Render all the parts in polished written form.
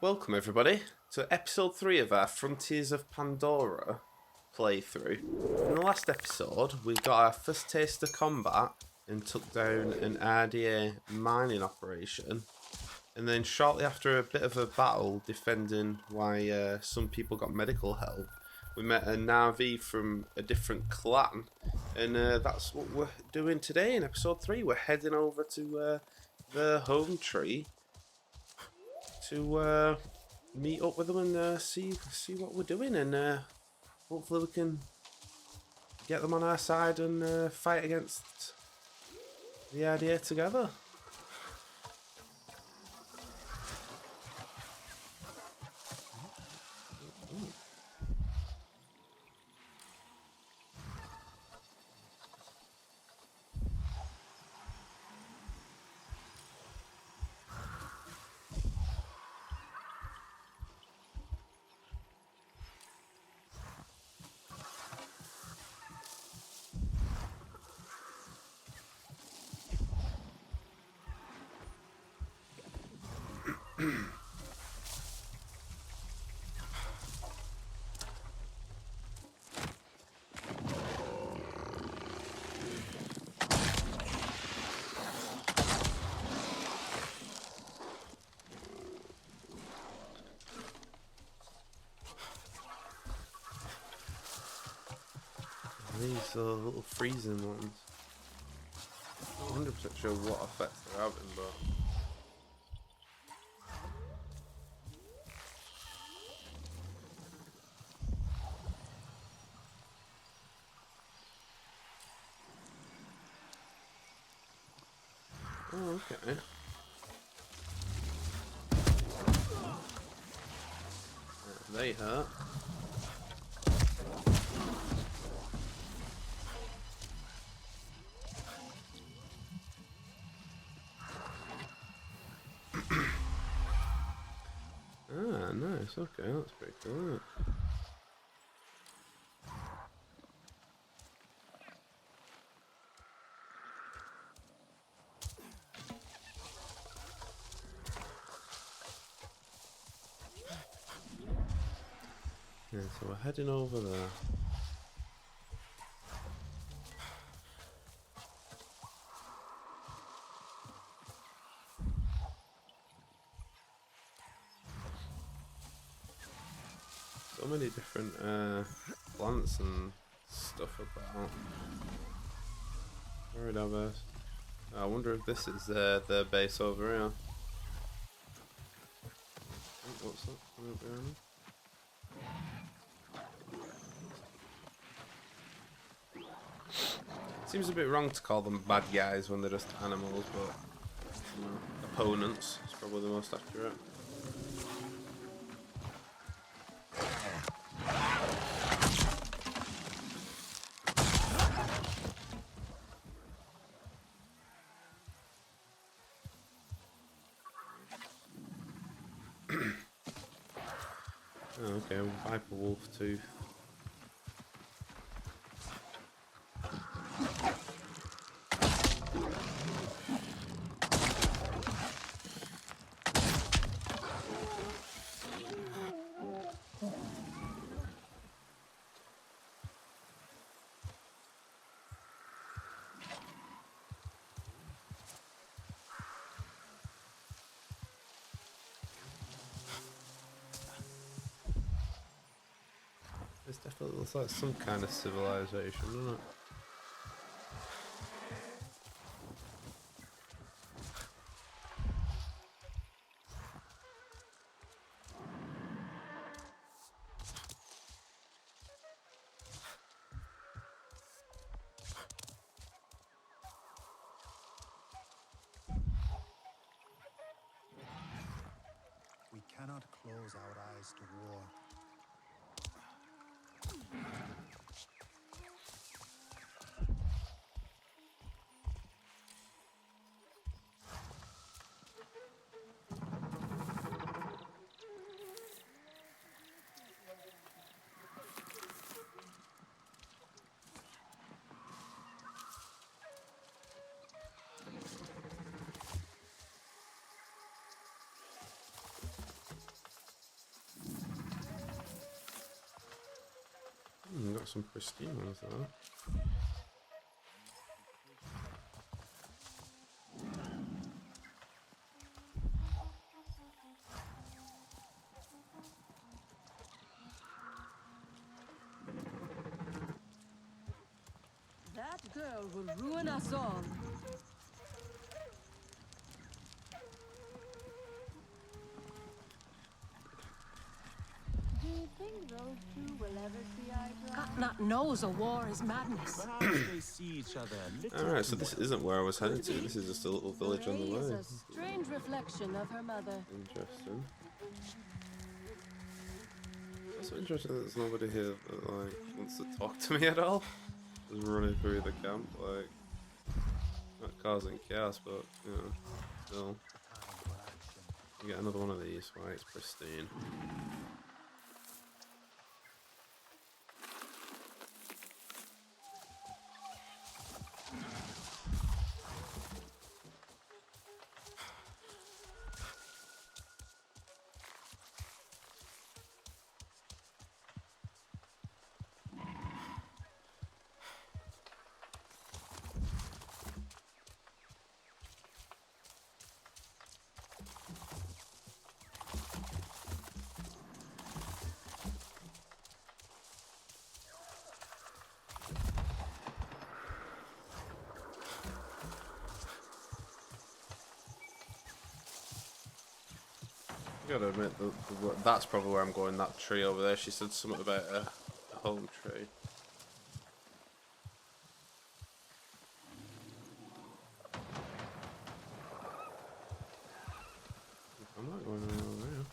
Welcome everybody to episode 3 of our Frontiers of Pandora playthrough. In the last episode we got our first taste of combat and took down an RDA mining operation, and then shortly after a bit of a battle defending why some people got medical help, we met a Na'vi from a different clan, and that's what we're doing today in episode 3. We're heading over to the home tree to meet up with them and see what we're doing, and hopefully we can get them on our side and fight against the idea together. These are little freezing ones. I'm not 100% sure what effects they're having, but oh, okay. They hurt. Ah, nice. Okay, that's pretty cool, isn't it? Yeah, so we're heading over there. So many different plants and stuff about. Very diverse. I wonder if this is their base over here. Oh, what's that coming up behind me? Seems a bit wrong to call them bad guys when they're just animals, but opponents is probably the most accurate. Oh, okay, Viper Wolf Tooth. This definitely looks like some kind of civilization, doesn't it? We cannot close our eyes to war. Got some pristine ones there. That girl will ruin us all. Do you think those two will ever see eye to eye? Katnat knows a war is madness. Perhaps they see each other a little Alright, so too this well. isn't where I was headed to. This is just a little village on the Ray is way. a strange reflection of her mother. Interesting. Also interesting that there's nobody here that like wants to talk to me at all. Just running through the camp, like not causing chaos, but you know, still. Time for action. Get another one of these. Right, it's pristine. I gotta admit, that's probably where I'm going. That tree over there. She said something about a home tree. I'm not going around there.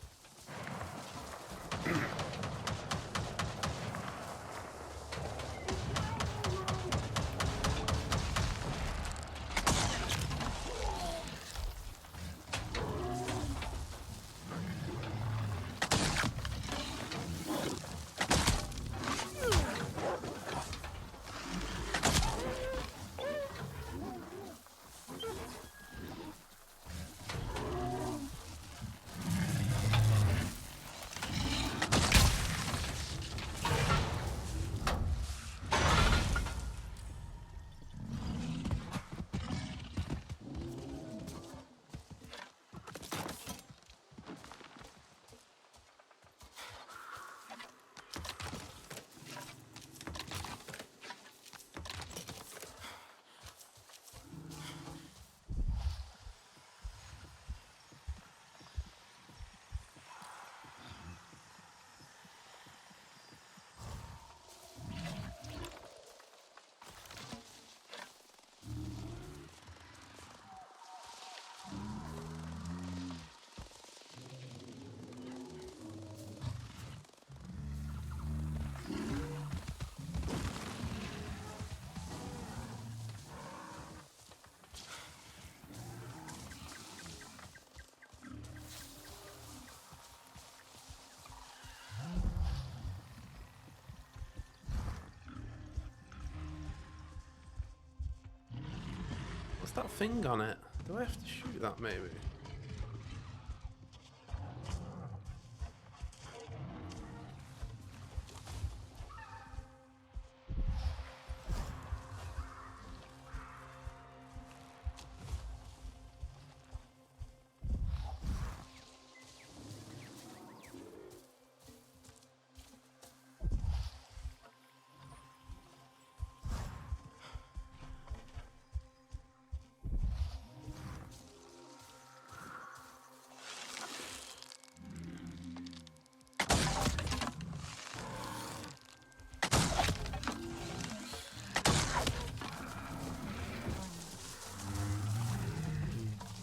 What's that thing on it? Do I have to shoot that maybe?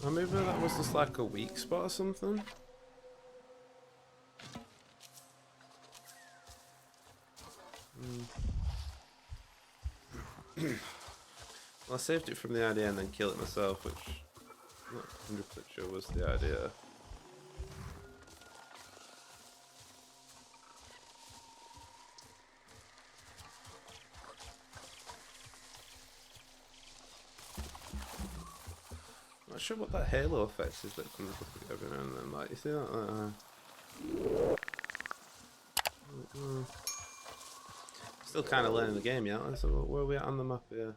Or maybe that was just like a weak spot or something. Well, I saved it from the idea and then killed it myself, which I'm not 100% sure was the idea. Not sure what that halo effect is that comes up every now and then. Like, you see that? Still kind of learning the game, yeah. So where are we at on the map here?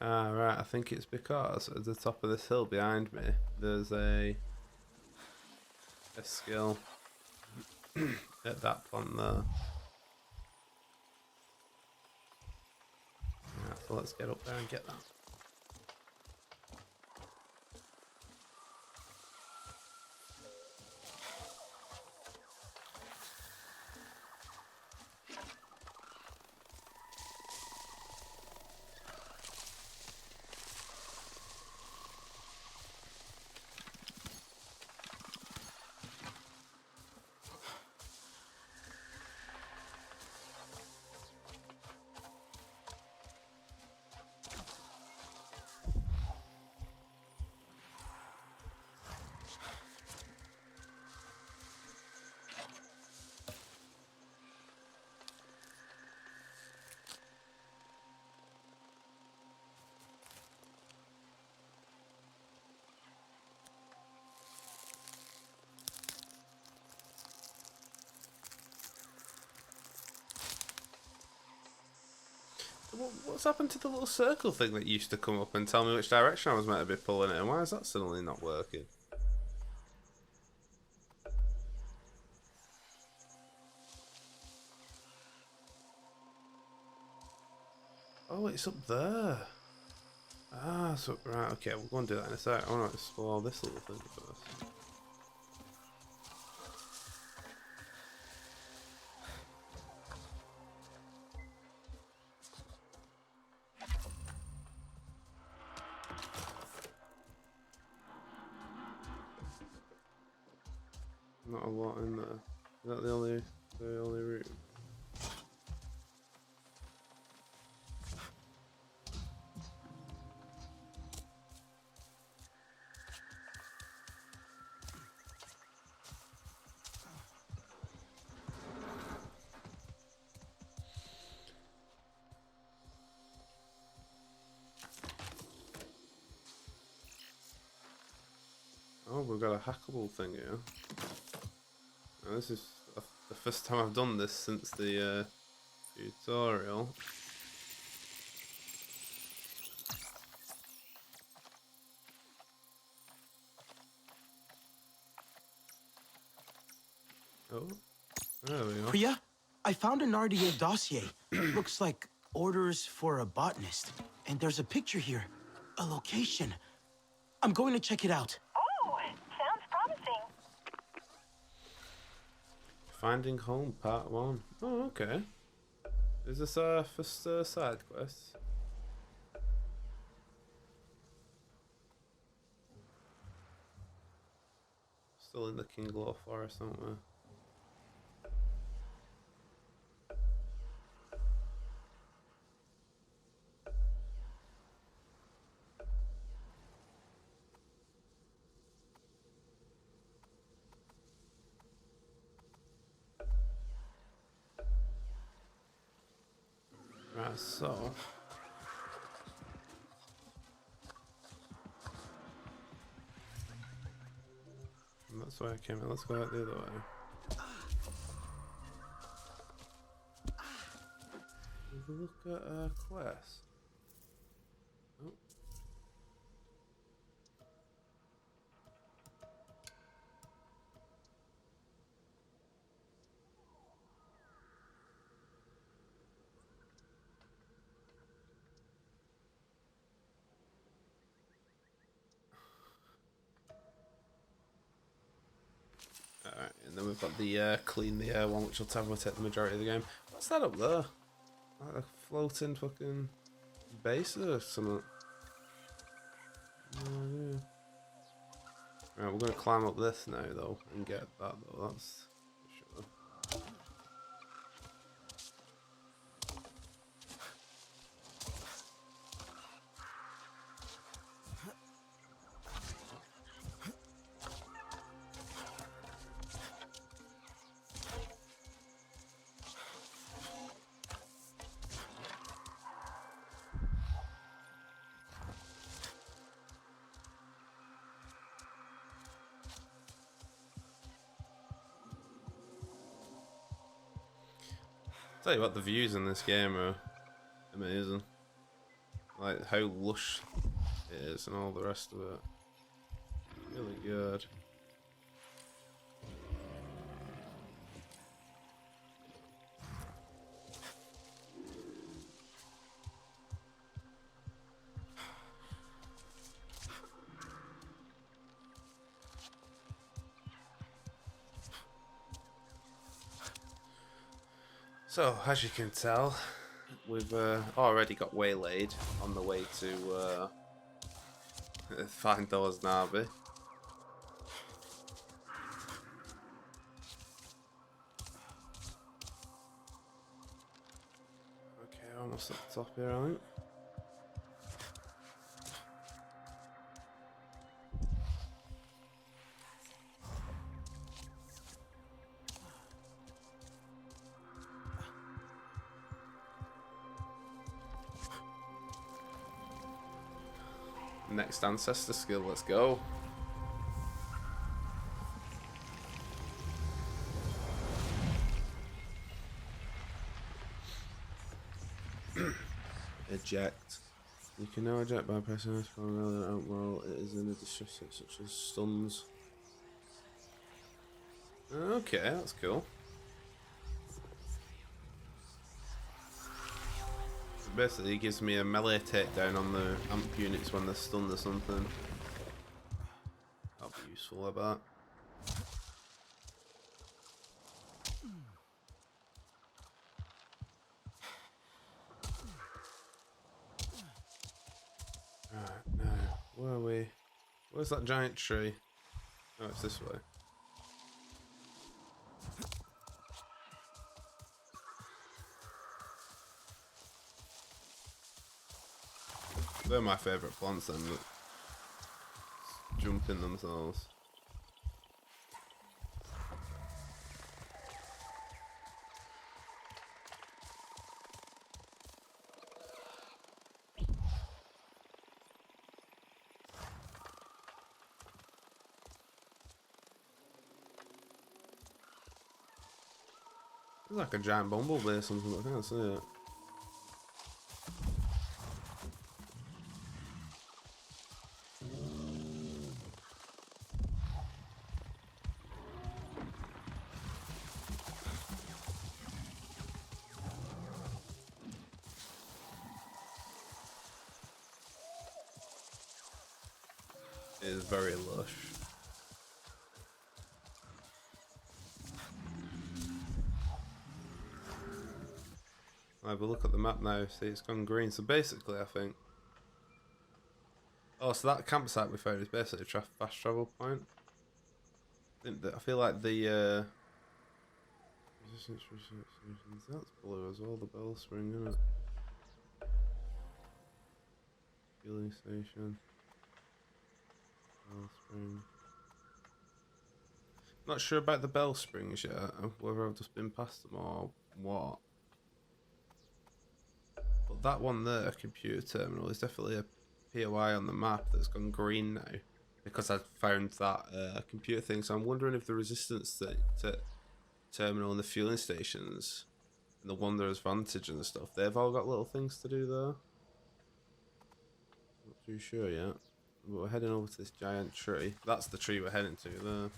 Ah, right. I think it's because at the top of this hill behind me, there's a skill at that plant there. Right, so let's get up there and get that. What's happened to the little circle thing that used to come up and tell me which direction I was meant to be pulling it, and why is that suddenly not working? Oh, it's up there. Ah, so right, okay, we'll go and do that in a sec. I want to explore this little thing first. Not a lot in there. Is that the only room? Oh, we've got a hackable thing here. Now, this is the first time I've done this since the tutorial. Oh, there we go. Priya, I found an RDA dossier. Looks like orders for a botanist. And there's a picture here. A location. I'm going to check it out. Oh, sounds promising. Finding Home Part 1. Oh, okay. Is this our first side quest? Still in the Kinglaw Forest, aren't we? Right, so and that's why I came in. Let's go out the other way. Have a look at our quest. Oh. Alright, and then we've got the clean the air one, which will take the majority of the game. What's that up there? Like a floating fucking base or something? No idea. Right, we're gonna climb up this now though and get that though, that's for sure. Tell you what, the views in this game are amazing. Like how lush it is and all the rest of it. Really good. So, as you can tell, we've already got waylaid on the way to find those Navi. Okay, almost at the top here, I think. Next ancestor skill, let's go. Eject. You can now eject by pressing this for another out while it is in a distress such as stuns. Okay, that's cool. Basically, it gives me a melee takedown on the amp units when they're stunned or something. That'll be useful, I bet. Right, now, where are we? Where's that giant tree? Oh, it's this way. They're my favourite plants, then, that jumping themselves. It's like a giant bumblebee or something, I can't see it. It is very lush. I'll have a look at the map now, see it's gone green. So basically I think... Oh, so that campsite we found is basically a fast travel point. I feel like the... Resistance solutions, that's blue as well, the bell spring, isn't it? Fueling station. Bell spring. Not sure about the bell springs yet, whether I've just been past them or what. But that one there, computer terminal, is definitely a POI on the map that's gone green now. Because I found that computer thing, so I'm wondering if the resistance to terminal and the fueling stations and the Wanderer's Vantage and stuff, they've all got little things to do there. Not too sure yet. But we're heading over to this giant tree. That's the tree we're heading to there.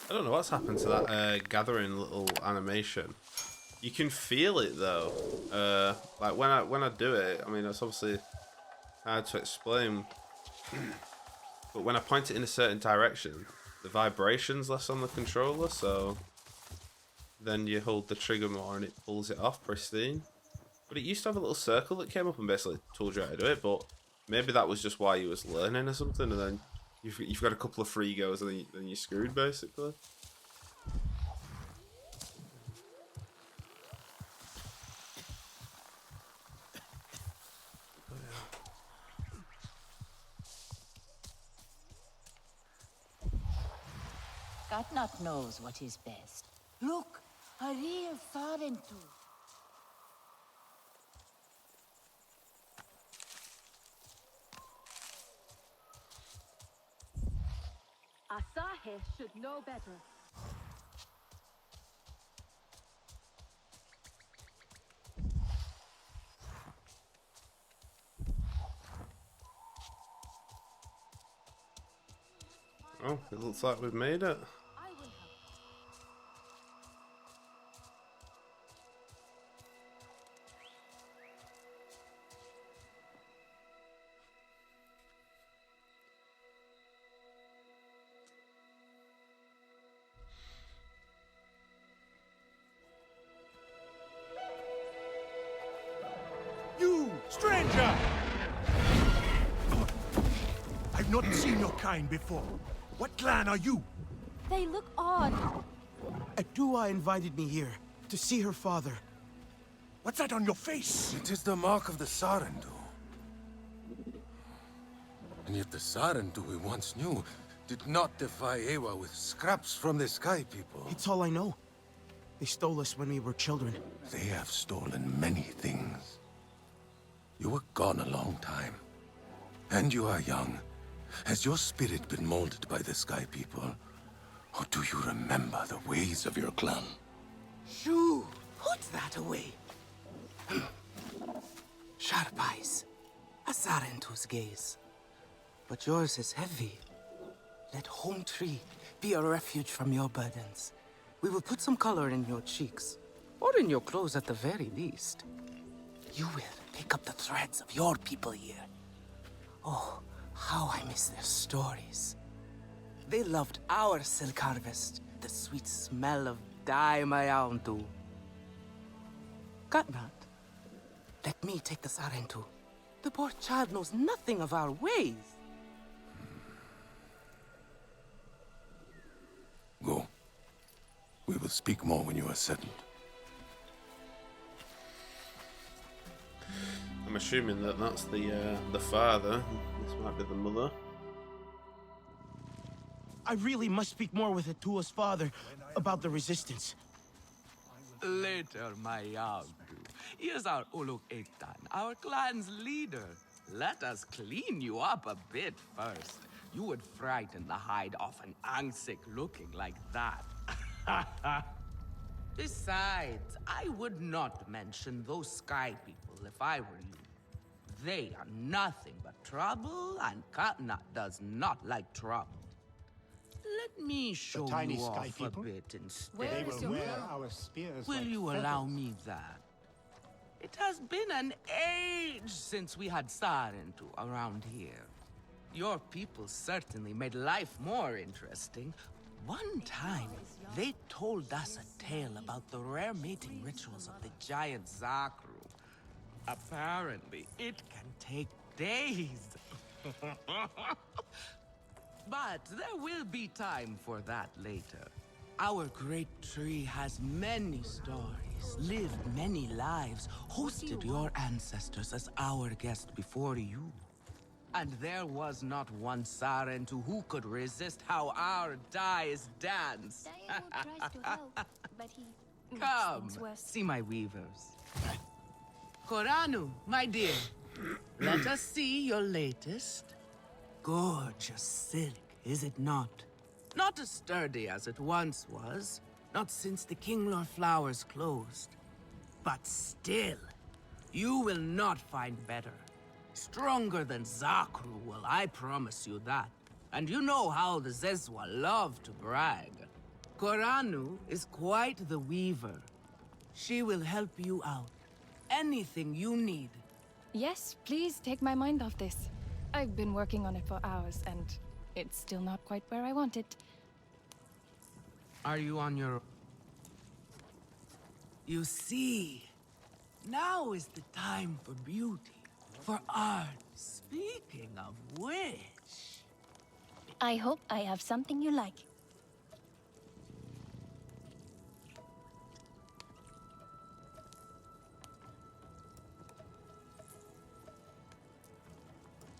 I don't know what's happened to that gathering little animation. You can feel it though. Like when I do it, I mean it's obviously hard to explain. But when I point it in a certain direction, the vibration's less on the controller, so then you hold the trigger more and it pulls it off pristine. But it used to have a little circle that came up and basically told you how to do it, but maybe that was just why you was learning or something, and then you've got a couple of free goes and then you're screwed, basically. Katnat knows what is best. Look, a real Sarentu. Asahe should know better. Oh, it looks like we've made it. I will help. You, stranger! I've not seen your kind before. What clan are you? They look odd. Adua invited me here to see her father. What's that on your face? It is the mark of the Sarentu. And yet the Sarentu we once knew did not defy Ewa with scraps from the Sky People. It's all I know. They stole us when we were children. They have stolen many things. You were gone a long time. And you are young. Has your spirit been molded by the Sky People? Or do you remember the ways of your clan? Shoo! Put that away. Sharp eyes. A Sarentu's gaze. But yours is heavy. Let Home Tree be a refuge from your burdens. We will put some color in your cheeks. Or in your clothes at the very least. You will pick up the threads of your people here. Oh, how I miss their stories. They loved our silk harvest, the sweet smell of dye mayauntu. Katnat, let me take the Sarentu. The poor child knows nothing of our ways. Go. We will speak more when you are settled. I'm assuming that that's the father. This might be the mother. I really must speak more with Atua's father about the resistance. Later, my Yagdu. Here's our Uluk Ektan, our clan's leader. Let us clean you up a bit first. You would frighten the hide off an Angsik looking like that. Besides, I would not mention those Sky People if I were you. They are nothing but trouble, and Katnat does not like trouble. Let me show tiny you Sky off a People? bit instead. Where They is will your wear clan? our spears Will like you feathers. allow me that? It has been an age since we had Sarentu around here. Your people certainly made life more interesting. One time, they told us a tale about the rare mating rituals of the giant Zakru. Apparently, it can take days. But there will be time for that later. Our great tree has many stories, lived many lives, hosted your ancestors as our guest before you. And there was not one Sarentu who could resist how our dyes dance. Diego tries to help, but he makes Come, things worse. see my weavers. Koranu, my dear, let us see your latest. Gorgeous silk, is it not? Not as sturdy as it once was, not since the Kinglor flowers closed. But still, you will not find better. Stronger than Zakru will, I promise you that. And you know how the Zezwa love to brag. Koranu is quite the weaver. She will help you out. Anything you need. Yes, please take my mind off this. I've been working on it for hours, and it's still not quite where I want it. Are you on your... You see, Now is the time for beauty, for art. Speaking of which... I hope I have something you like.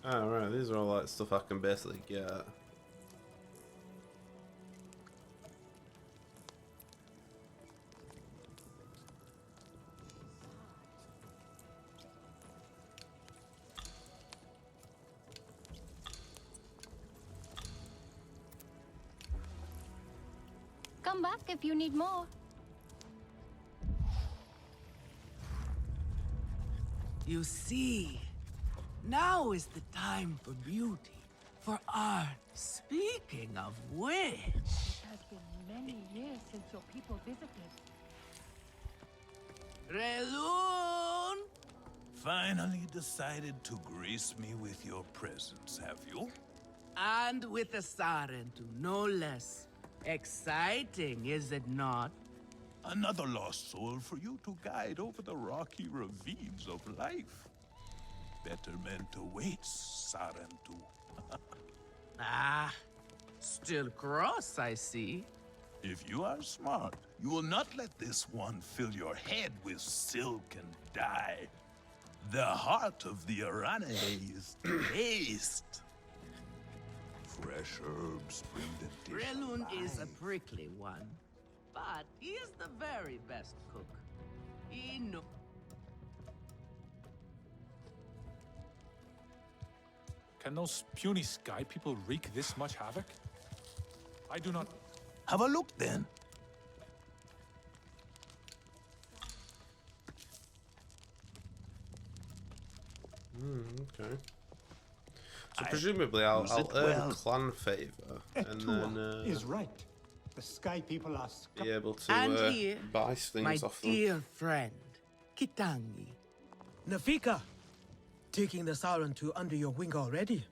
Oh, right, these are all like stuff I can basically get. Come back if you need more. You see, now is the time for beauty, for art. Speaking of which... It has been many years since your people visited. Relun! Finally decided to grace me with your presence, have you? And with a Sarentu, no less. Exciting, is it not? Another lost soul for you to guide over the rocky ravines of life. Betterment awaits, Sarentu. Ah, still cross, I see. If you are smart, you will not let this one fill your head with silk and dye. The heart of the Aranahe is taste. Fresh herbs bring the dish Relun is a alive. prickly one, but he is the very best cook. He knows. Can those puny sky people wreak this much havoc? I do not... Have a look then. Okay. So presumably I'll earn clan favor and then is right. The sky people are be able to And here, buy things my off them. dear friend, Kitangi. Nafika, taking the Sarentu under your wing already?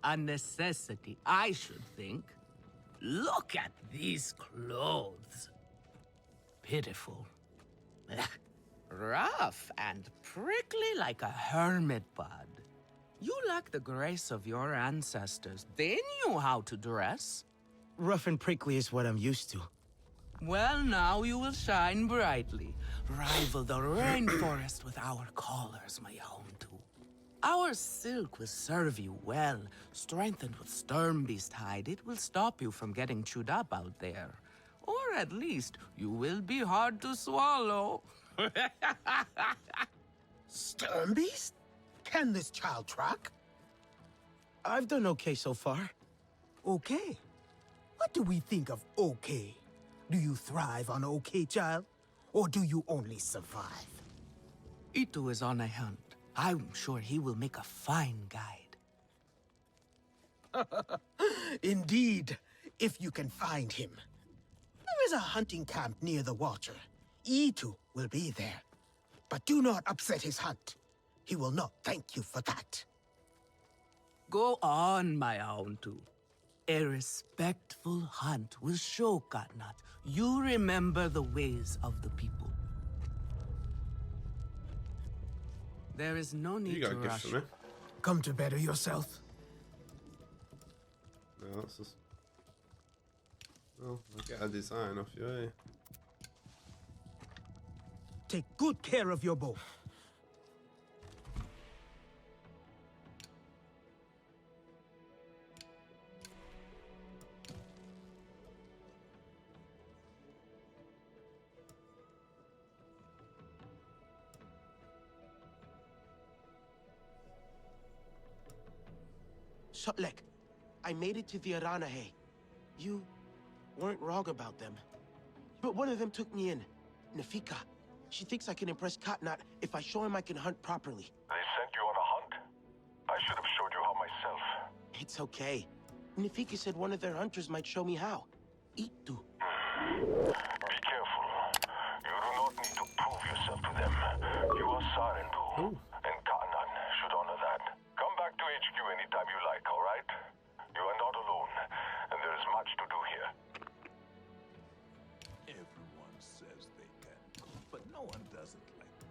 A necessity, I should think. Look at these clothes. Pitiful. Rough and prickly like a hermit bud. You lack the grace of your ancestors. They knew how to dress. Rough and prickly is what I'm used to. Well, now you will shine brightly. Rival the rainforest with our collars, my home too. Our silk will serve you well. Strengthened with Sternbeast hide, it will stop you from getting chewed up out there. Or at least, you will be hard to swallow. Sternbeast? Can this child track? I've done okay so far. Okay? What do we think of okay? Do you thrive on okay, child? Or do you only survive? Itu is on a hunt. I'm sure he will make a fine guide. Indeed, if you can find him. There is a hunting camp near the water. Itu will be there. But do not upset his hunt. He will not thank you for that. Go on, my own too. A respectful hunt will show Katnat you remember the ways of the people. There is no need You got to gifts rush. for me. Come to better yourself. No, that's just... Well, I'll get a design off you, eh? Take good care of your bow. Shotlek, I made it to the Aranahe. You weren't wrong about them. But one of them took me in. Nafika. She thinks I can impress Katnat if I show him I can hunt properly. They sent you on a hunt? I should have showed you how myself. It's okay. Nafika said one of their hunters might show me how. Itu. Be careful. You do not need to prove yourself to them. You are Sarentu, and Katnat should honor that. Come back to HQ anytime you like, all right? You are not alone, and there is much to do here. Everyone says they can cook, but no one does it like me.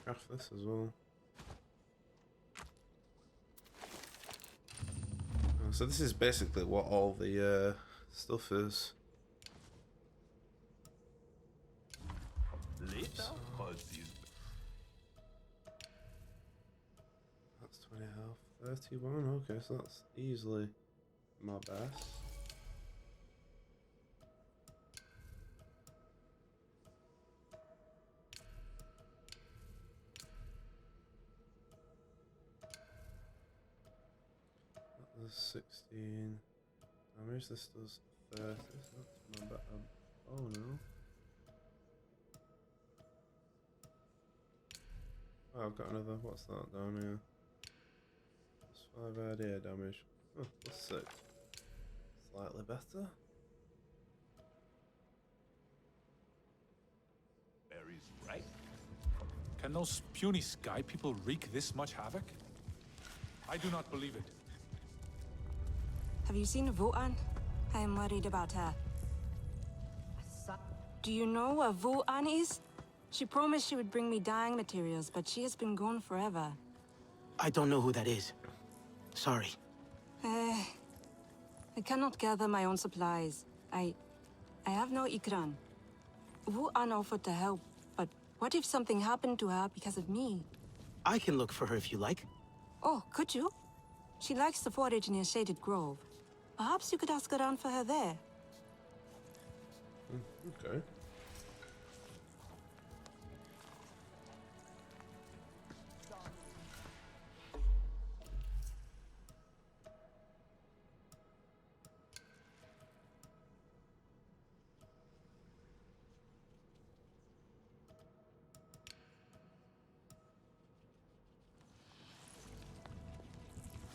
craft this as well. Oh, so this is basically what all the stuff is. Later, That's 20 health, 31. Okay, so that's easily my best. That does 16 damage. This does 30. So that's my bad. Oh no. Oh, I've got another. What's that down here? Plus 5 idea damage. Oh, plus 6. Slightly better. Barry's right. Can those puny sky people wreak this much havoc? I do not believe it. Have you seen Vuan? I am worried about her. Do you know what Vuan is? She promised she would bring me dyeing materials, but she has been gone forever. I don't know who that is. Sorry. I cannot gather my own supplies. I have no ikran. Vuan offered to help, but what if something happened to her because of me? I can look for her if you like. Oh, could you? She likes to forage near Shaded Grove. Perhaps you could ask around for her there. Okay.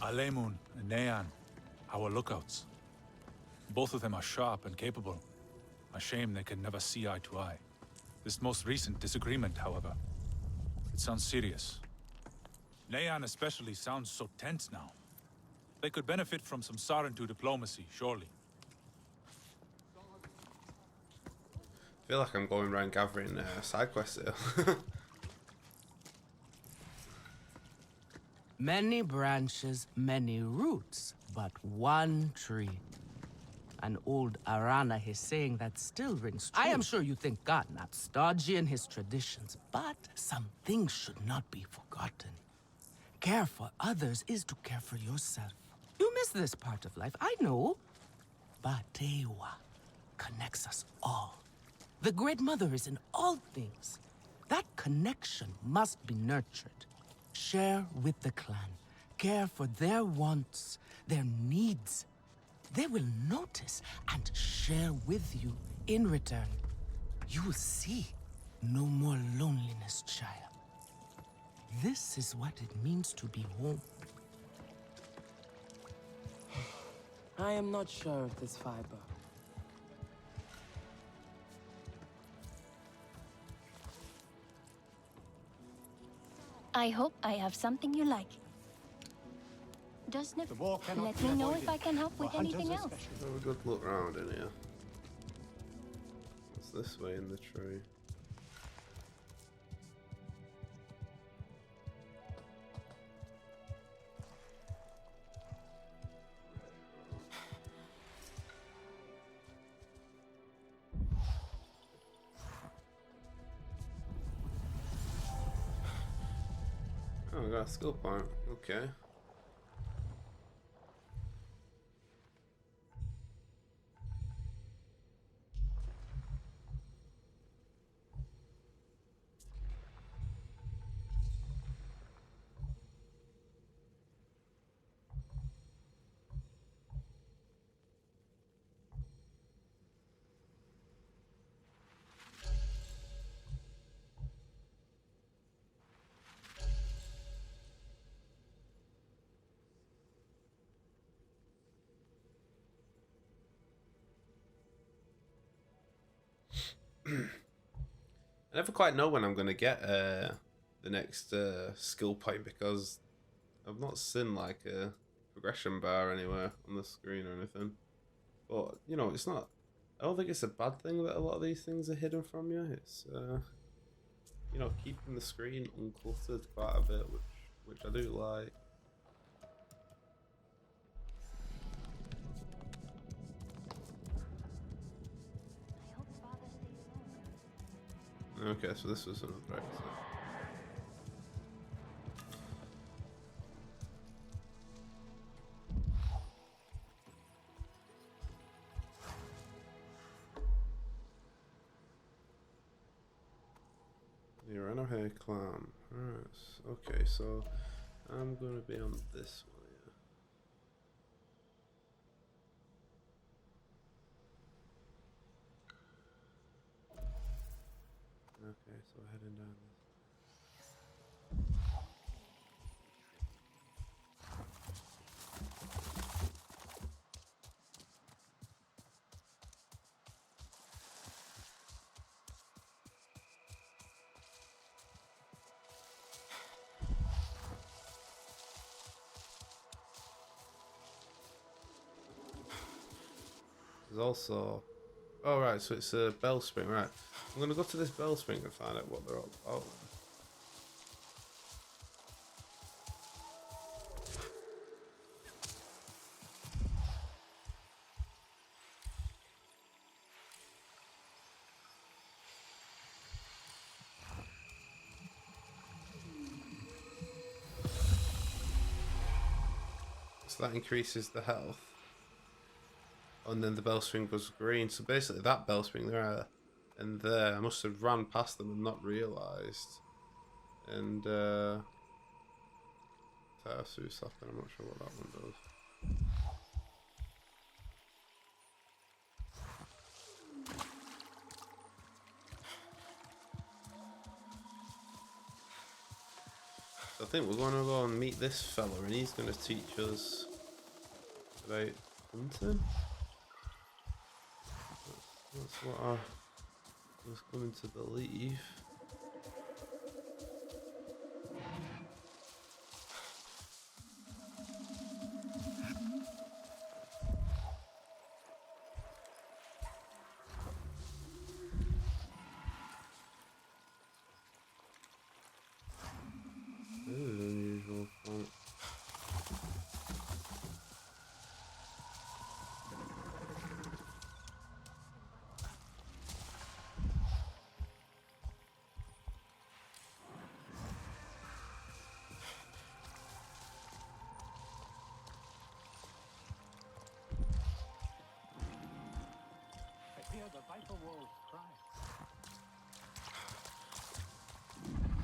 Alemun and Nean, our lookouts. Both of them are sharp and capable. A shame they can never see eye to eye. This most recent disagreement, however, it sounds serious. Nean especially sounds so tense now. They could benefit from some Sarentu diplomacy, surely. I feel like I'm going around gathering side quests here. Many branches, many roots, but one tree. An old Aranahe saying that still rings true. I am sure you think God not stodgy in his traditions, but some things should not be forgotten. Care for others is to care for yourself. You miss this part of life, I know. But Tewa connects us all. The Great Mother is in all things. That connection must be nurtured. Share with the clan. Care for their wants, their needs. They will notice and share with you in return. You will see no more loneliness, child. This is what it means to be home. I am not sure of this fiber. I hope I have something you like. Just let me know if I can help with anything else. Have a good look around in here. What's this way in the tree? Oh, I got a skill point. Okay. I never quite know when I'm going to get the next skill point because I've not seen like a progression bar anywhere on the screen or anything. But, you know, it's not... I don't think it's a bad thing that a lot of these things are hidden from you. It's you know, keeping the screen uncluttered quite a bit, which I do like. Okay, so this was another exit. The Aranahe clan. Alright, okay, so I'm gonna be on this one here. Okay, so heading down this. There's also, oh right, so it's a bell spring, right? I'm gonna go to this bell spring and find out what they're all about. So that increases the health. And then the bell spring goes green. So basically that bell spring there and there, I must have ran past them and not realised. And Tatsu something, I'm not sure what that one does. So I think we're going to go and meet this fella and he's going to teach us about hunting. That's what I was coming to believe. This is unusual font.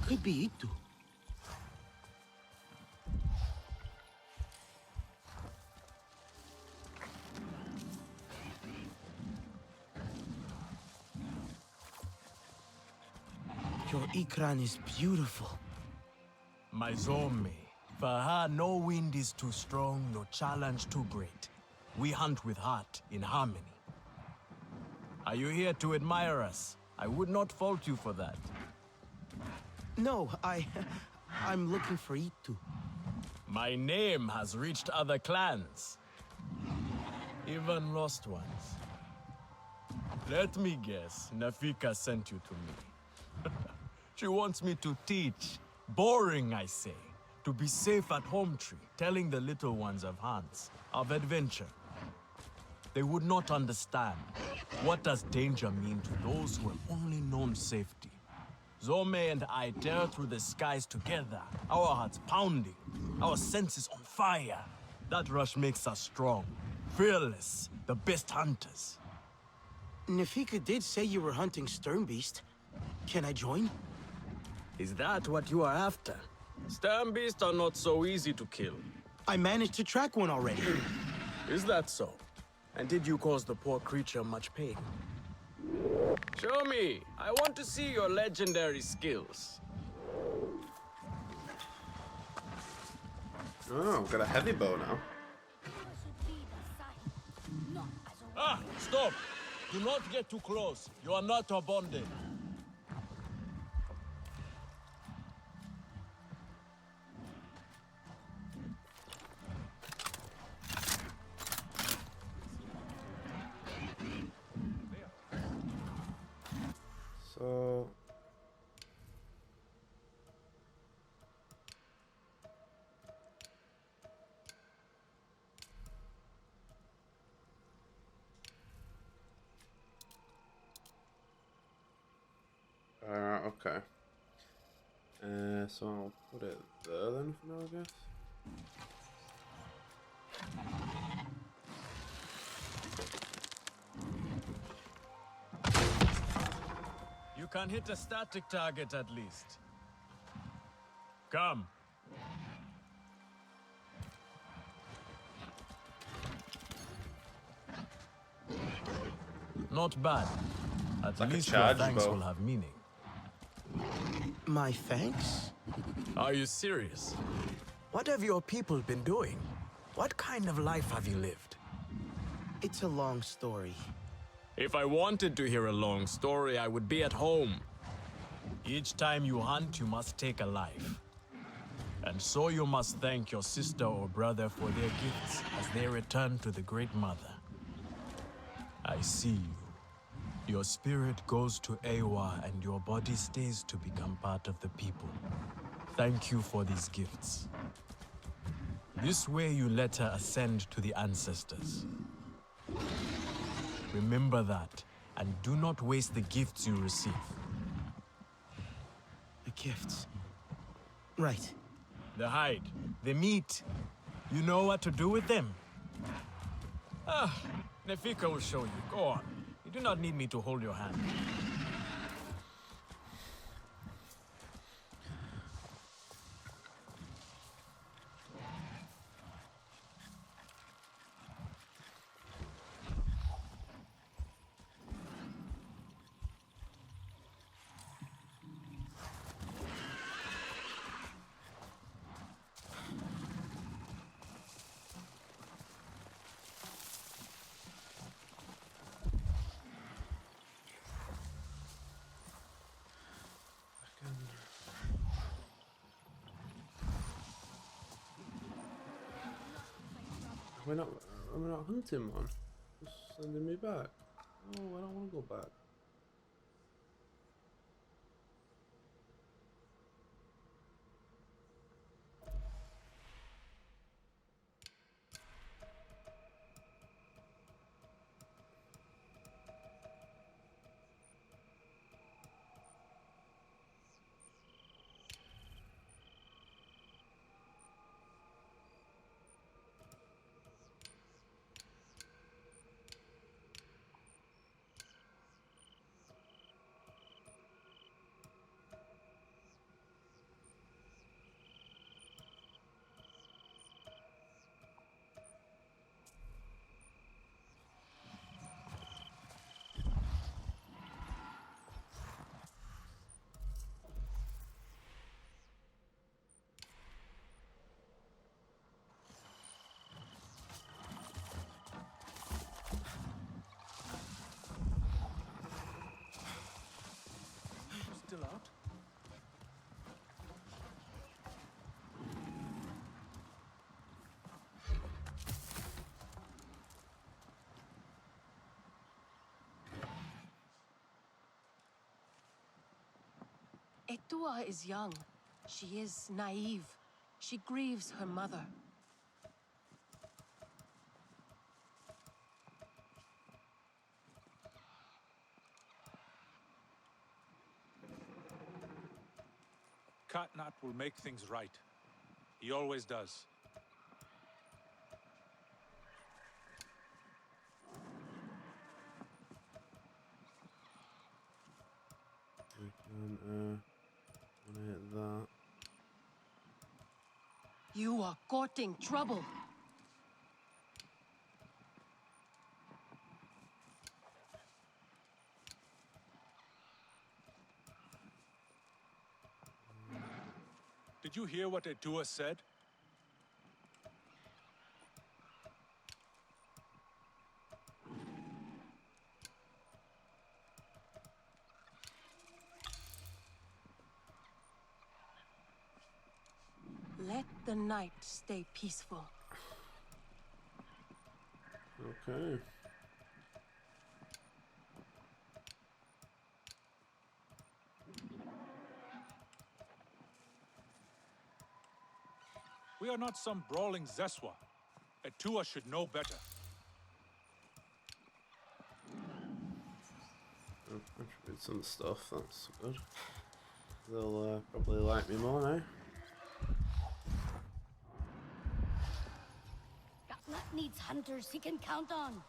Could be Itu. Your Ikran is beautiful. My Zome, for her no wind is too strong, no challenge too great. We hunt with heart, in harmony. Are you here to admire us? I would not fault you for that. No, I'm looking for Itu. My name has reached other clans. Even lost ones. Let me guess, Nafika sent you to me. She wants me to teach. Boring, I say. To be safe at home tree, telling the little ones of hunts, of adventure. They would not understand. What does danger mean to those who have only known safety? Zome and I tear through the skies together, our hearts pounding, our senses on fire. That rush makes us strong, fearless, the best hunters. Nafika did say you were hunting Sternbeast. Can I join? Is that what you are after? Sternbeasts are not so easy to kill. I managed to track one already. Is that so? And did you cause the poor creature much pain? Show me! I want to see your legendary skills. Oh, I've got a heavy bow now. Ah! Stop! Do not get too close. You are not bonded. So Alright, okay. So I'll put it there then for now, I guess. You can hit a static target at least. Come. Not bad. At like least a your charge thanks bow. will have meaning. My thanks? Are you serious? What have your people been doing? What kind of life have you lived? It's a long story. If I wanted to hear a long story, I would be at home. Each time you hunt, you must take a life. And so you must thank your sister or brother for their gifts as they return to the Great Mother. I see you. Your spirit goes to Ewa and your body stays to become part of the people. Thank you for these gifts. This way you let her ascend to the ancestors. Remember that, and do not waste the gifts you receive. The gifts. Right. The hide, the meat. You know what to do with them? Nefika will show you. Go on. You do not need me to hold your hand. We're not hunting one. Just sending me back. Oh, I don't want to go back. Still out? Etua is young. She is naive. She grieves her mother. Katnat will make things right. He always does. We can hit that. You are courting trouble. Did you hear what Etua said? Let the night stay peaceful. Okay. We are not some brawling Zeswa. Etua should know better. Contribute some stuff, that's good. They'll probably like me more now. Gatnat needs hunters he can count on.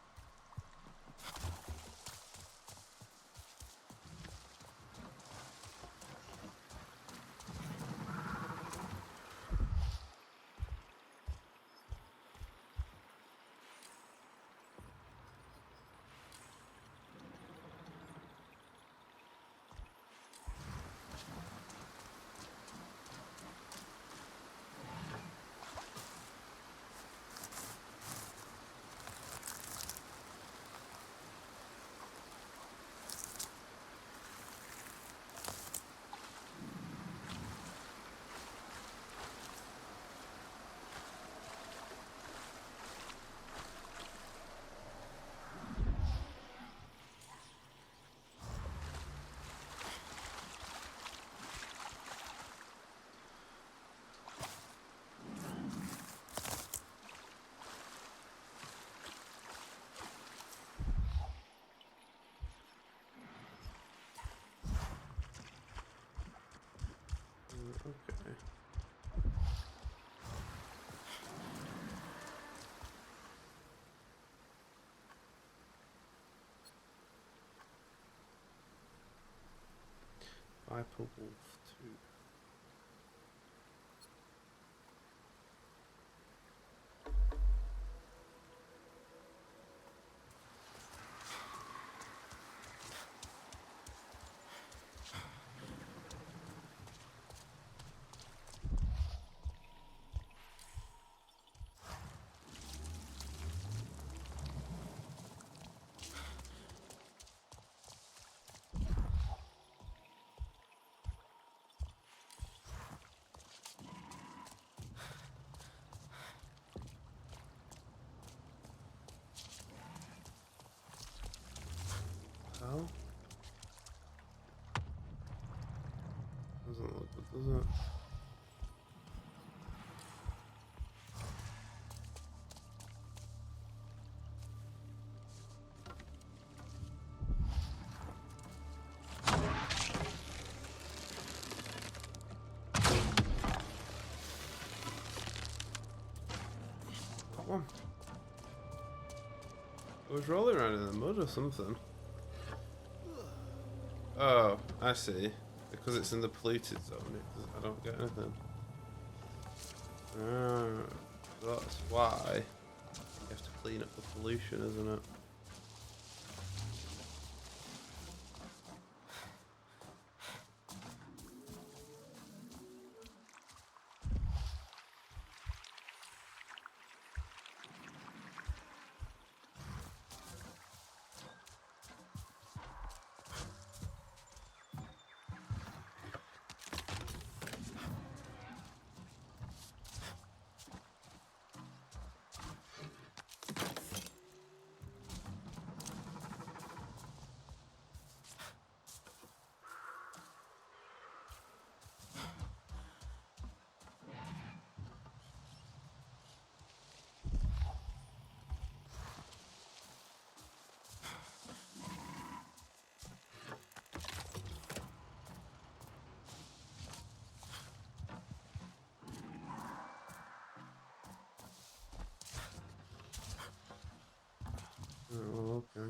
Okay. Viper Wolf 2. How? Doesn't look good, does it? That one. It was rolling around in the mud or something. Oh, I see. Because it's in the polluted zone, I don't get anything. That's why you have to clean up the pollution, isn't it? Oh, okay.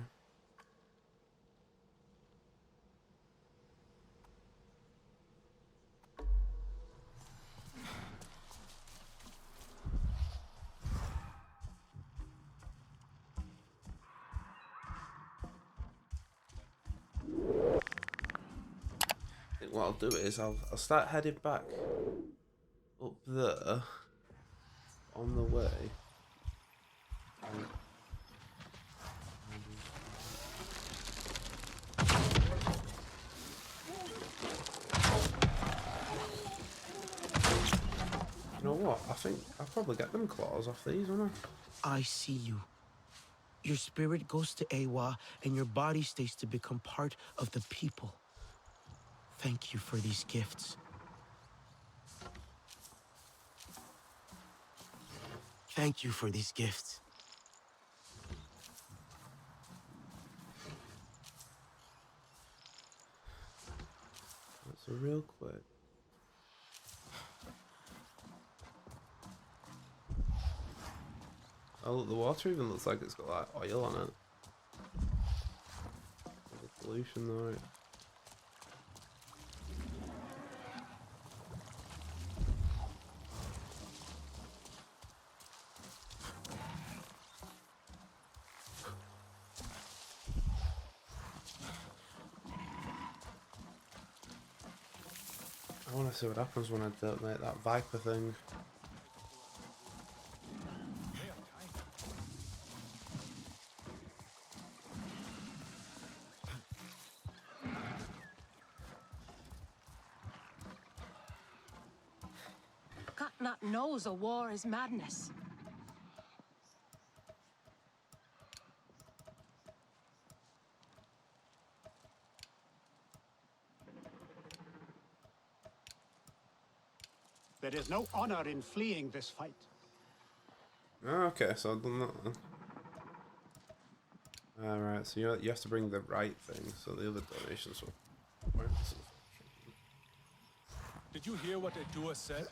I think what I'll do is I'll start heading back up there on the way. You know what? I think I'll probably get them claws off these, won't I? I see you. Your spirit goes to Awa, and your body stays to become part of the people. Thank you for these gifts. Thank you for these gifts. So real quick. Oh, look, the water even looks like it's got like oil on it. The pollution though, right? I want to see what happens when I detonate that Viper thing. Katnat knows a war is madness. There is no honor in fleeing this fight. Oh, okay, so I've done that then. Alright, so you have to bring the right thing, so the other donations will... Did you hear what Edua said?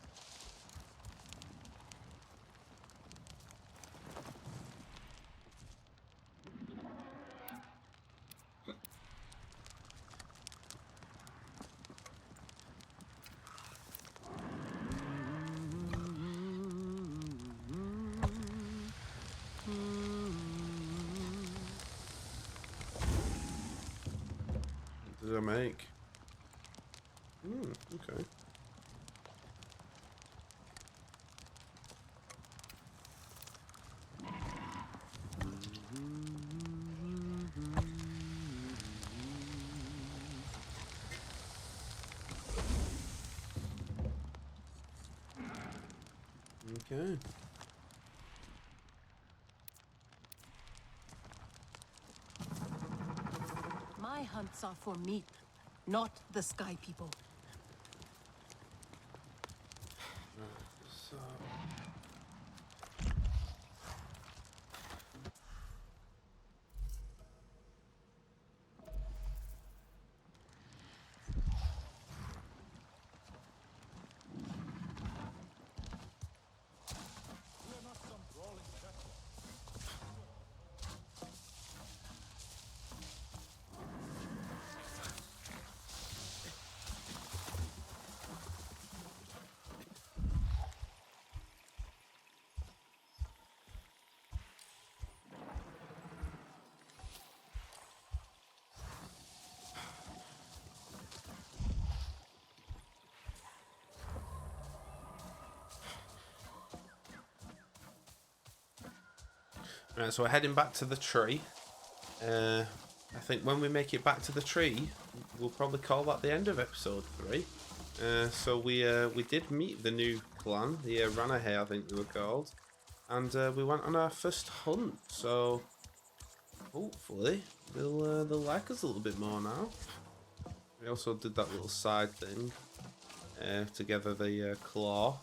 What did I make? Okay. Okay. My hunts are for meat, not the sky people. So... Right, so we're heading back to the tree. I think when we make it back to the tree, we'll probably call that the end of episode 3. So we did meet the new clan, the Aranahe, I think they were called, and we went on our first hunt. So hopefully they'll like us a little bit more now. We also did that little side thing to gather the claw.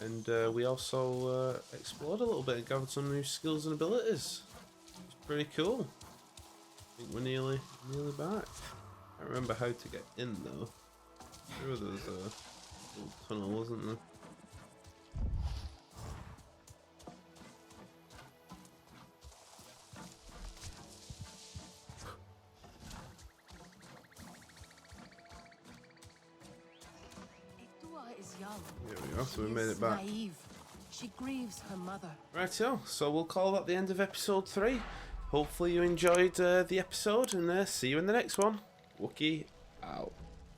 And we also explored a little bit and gathered some new skills and abilities. It's pretty cool. I think we're nearly back. I can't remember how to get in though. Sure, there's a little tunnel, wasn't there? Is young. There we go, so we made it back. Naive. She grieves her mother. Rightio, so we'll call that the end of episode 3. Hopefully you enjoyed the episode, and see you in the next one. Wookie out.